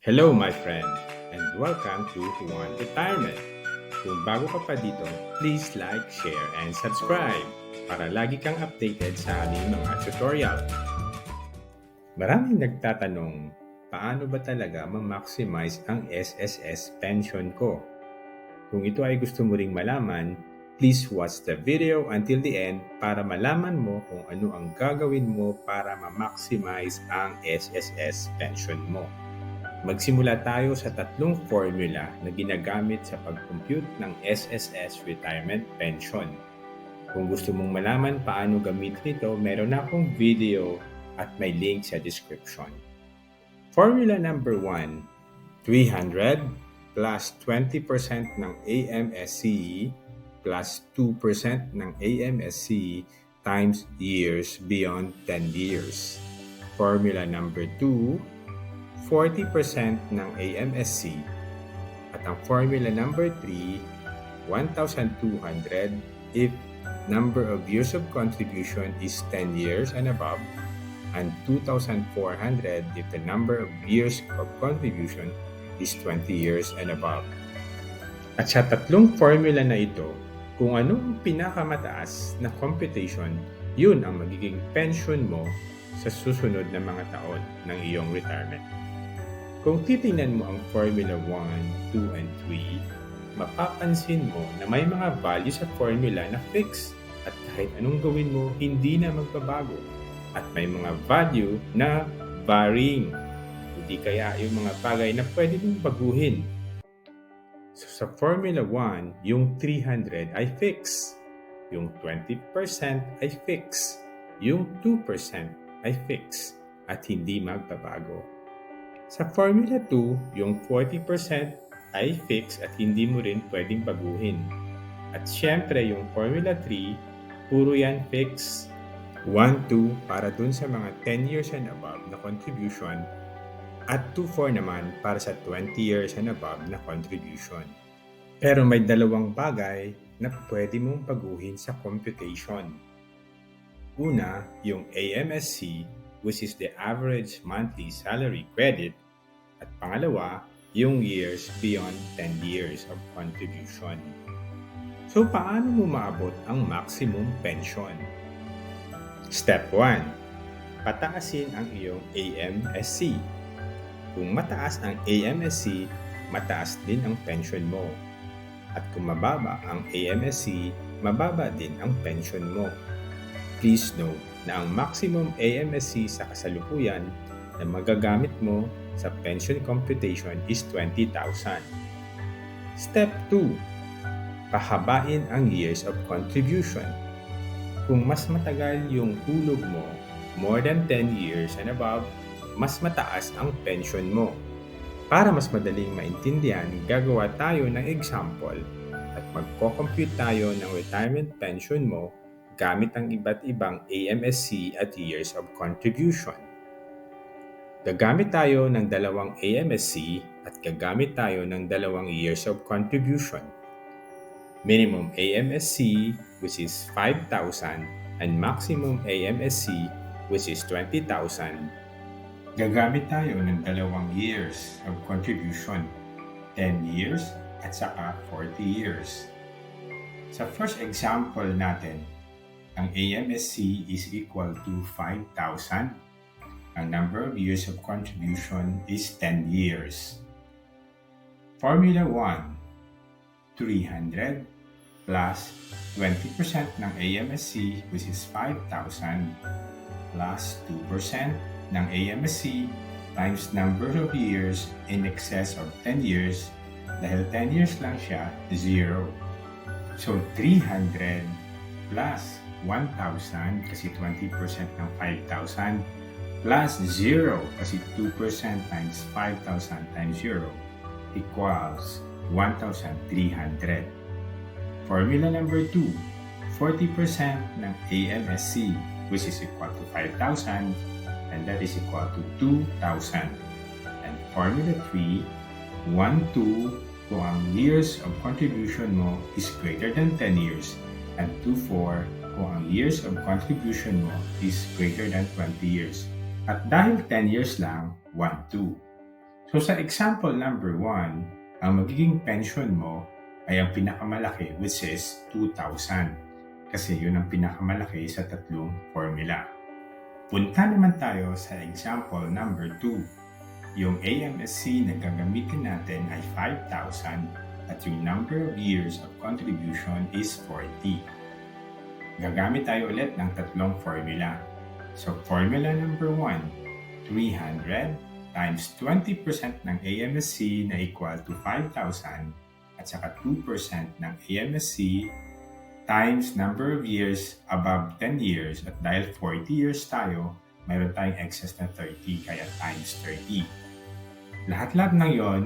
Hello my friend, and welcome to Juan Retirement. Kung bago ka pa dito, please like, share, and subscribe para lagi kang updated sa aming mga tutorial. Maraming nagtatanong, paano ba talaga ma-maximize ang SSS pension ko? Kung ito ay gusto mo ring malaman, please watch the video until the end para malaman mo kung ano ang gagawin mo para ma-maximize ang SSS pension mo. Magsimula tayo sa tatlong formula na ginagamit sa pag-compute ng SSS Retirement Pension. Kung gusto mong malaman paano gamitin ito, meron akong video at may link sa description. Formula number 1, 300 plus 20% ng AMSCE plus 2% ng AMSCE times years beyond 10 years. Formula number 2, 40% ng AMSC at ang formula number 3, 1,200 if number of years of contribution is 10 years and above and 2,400 if the number of years of contribution is 20 years and above. At sa tatlong formula na ito, kung ano ang pinakamataas na computation, yun ang magiging pension mo sa susunod na mga taon ng iyong retirement. Kung titingnan mo ang Formula 1, 2, and 3, mapapansin mo na may mga value sa formula na fixed at kahit anong gawin mo, hindi na magbabago. At may mga value na varying, hindi kaya yung mga bagay na pwede mong baguhin. So sa Formula 1, yung 300 ay fixed, yung 20% ay fixed, yung 2% ay fixed at hindi magbabago. Sa Formula 2, yung 40% ay fixed at hindi mo rin pwedeng baguhin. At syempre, yung Formula 3, puro yan fixed. 1, 2 para dun sa mga 10 years and above na contribution at 2, 4 naman para sa 20 years and above na contribution. Pero may dalawang bagay na pwede mong baguhin sa computation. Una, yung AMSC, which is the average monthly salary credit, at pangalawa, yung years beyond 10 years of contribution. So, paano mo maabot ang maximum pension? Step 1. Pataasin ang iyong AMSC. Kung mataas ang AMSC, mataas din ang pension mo. At kung mababa ang AMSC, mababa din ang pension mo. Please note na ang maximum AMSC sa kasalukuyan na magagamit mo sa pension computation is 20,000. Step 2. Pahabain ang years of contribution. Kung mas matagal yung hulog mo, more than 10 years and above, mas mataas ang pension mo. Para mas madaling maintindihan, gagawa tayo ng example at magko-compute tayo ng retirement pension mo gamit ang iba't ibang AMSC at years of contribution. Gagamit tayo ng dalawang AMSC at gagamit tayo ng dalawang years of contribution. Minimum AMSC, which is 5,000, and maximum AMSC, which is 20,000. Gagamit tayo ng dalawang years of contribution, 10 years at saka 40 years. Sa first example natin, ang AMSC is equal to 5,000. Ang number of years of contribution is 10 years. Formula 1, 300 plus 20% ng AMSC, which is 5,000, plus 2% ng AMSC times number of years in excess of 10 years. Dahil 10 years lang siya, 0. So 300 plus 1,000 kasi 20% ng 5,000 plus 0 kasi 2% times 5,000 times 0 equals 1,300. Formula number 2, 40% ng AMSC, which is equal to 5,000 and that is equal to 2,000. And formula 3, 1, 2 kung ang years of contribution mo is greater than 10 years and 2, 4 kung ang years of contribution mo is greater than 20 years. At dahil 10 years lang, 1, 2. So sa example number 1, ang magiging pension mo ay ang pinakamalaki which is 2,000 kasi yun ang pinakamalaki sa tatlong formula. Punta naman tayo sa example number 2. Yung AMSC na gagamitin natin ay 5,000 at yung number of years of contribution is 40. Gagamit tayo ulit ng tatlong formula. So formula number 1, 300 times 20% ng AMSC na equal to 5,000 at saka 2% ng AMSC times number of years above 10 years at dahil 40 years tayo, mayroon tayong excess na 30 kaya times 30. Lahat-lahat ng yon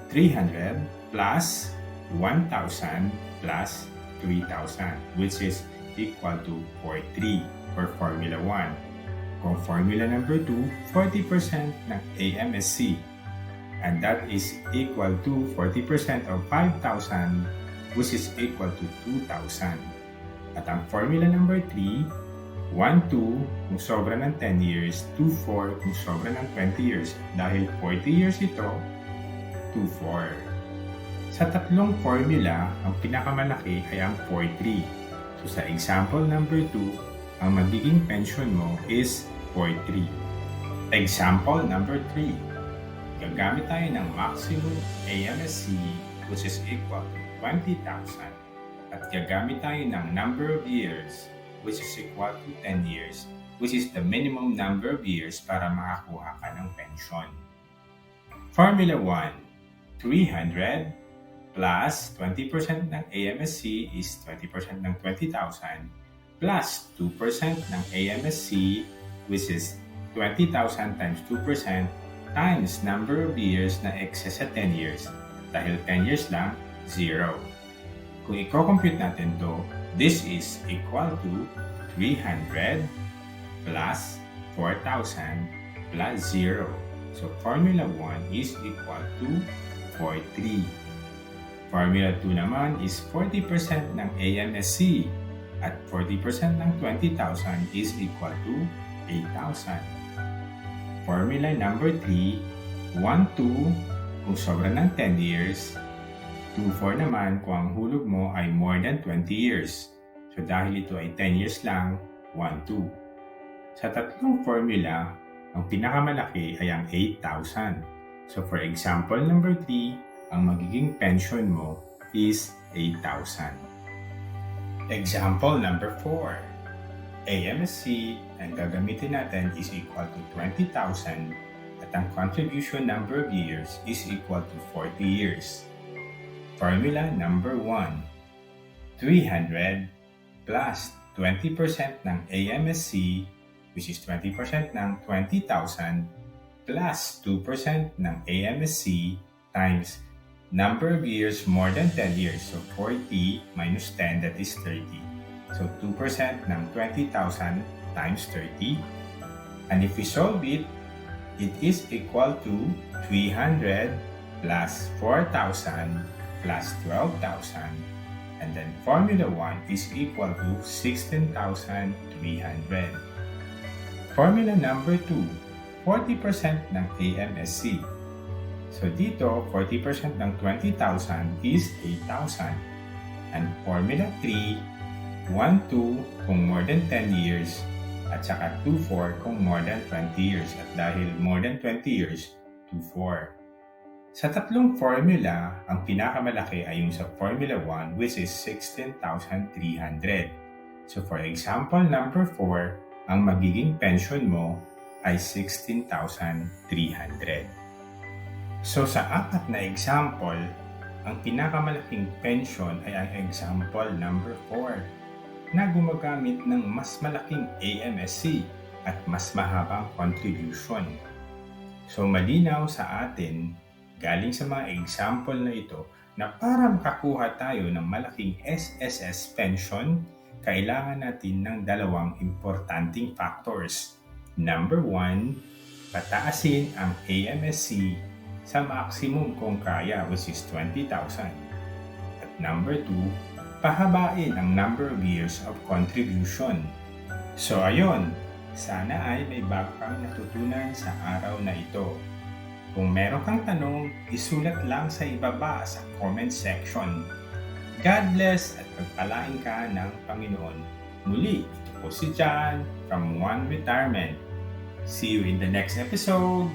300 plus 1,000 plus 3,000 which is equal to 43 for formula 1. Kung formula number 2, 40% ng AMSC and that is equal to 40% of 5,000 which is equal to 2,000. At ang formula number 3, 1, 2 kung sobra ng 10 years, 2, 4 kung sobra ng 20 years. Dahil 40 years ito, 2, 4. Sa tatlong formula, ang pinakamalaki ay ang 43. So sa example number 2, ang magiging pension mo is 43. Example number 3, gagamit tayo ng maximum AMSC which is equal to 20,000 at gagamit tayo ng number of years which is equal to 10 years which is the minimum number of years para makakuha ka ng pension. Formula 1, 300 plus 20% ng AMSC is 20% ng 20,000 plus 2% ng AMSC which is 20,000 times 2% times number of years na excess sa 10 years. Dahil 10 years lang, 0. Kung i-compute natin to, this is equal to 300 plus 4,000 plus 0. So formula 1 is equal to 43. Formula 2 naman is 40% ng AMSC at 40% ng 20,000 is equal to 8,000. Formula number 3, 1, 2 kung sobra ng 10 years, 2-4 naman kung ang hulog mo ay more than 20 years. So dahil ito ay 10 years lang, 1-2. Sa tatlong formula, ang pinakamalaki ay ang 8,000. So for example number 3, ang magiging pension mo is 8,000. Example number 4, AMSC ang gagamitin natin is equal to 20,000 at ang contribution number of years is equal to 40 years. Formula number 1, 300 plus 20% ng AMSC which is 20% ng 20,000 plus 2% ng AMSC times number of years more than 10 years. So 40 minus 10 that is 30. So 2% ng 20,000 times 30. And if we solve it, it is equal to 300 plus 4,000 plus 12,000 and then formula 1 is equal to 16,300. Formula number 2, 40% ng AMSC. So dito, 40% ng 20,000 is 8,000. And formula 3, 1, 2 kung more than 10 years at saka 2, 4 kung more than 20 years. At dahil more than 20 years, 2, 4. Sa tatlong formula, ang pinakamalaki ay yung sa formula 1 which is 16,300. So for example number 4, ang magiging pension mo ay 16,300. So sa apat na example, ang pinakamalaking pension ay ang example number 4 na gumagamit ng mas malaking AMSC at mas mahabang contribution. So malinaw sa atin galing sa mga example na ito na para makakuha tayo ng malaking SSS pension, kailangan natin ng dalawang importanteng factors. Number 1, pataasin ang AMSC sa maximum kung kaya which is 20,000. At number 2, pahabain ang number of years of contribution. So ayun, sana ay may bago kang natutunan sa araw na ito. Kung meron kang tanong, isulat lang sa ibaba sa comment section. God bless at pagpalain ka ng Panginoon. Muli, ito po si John from One Retirement. See you in the next episode.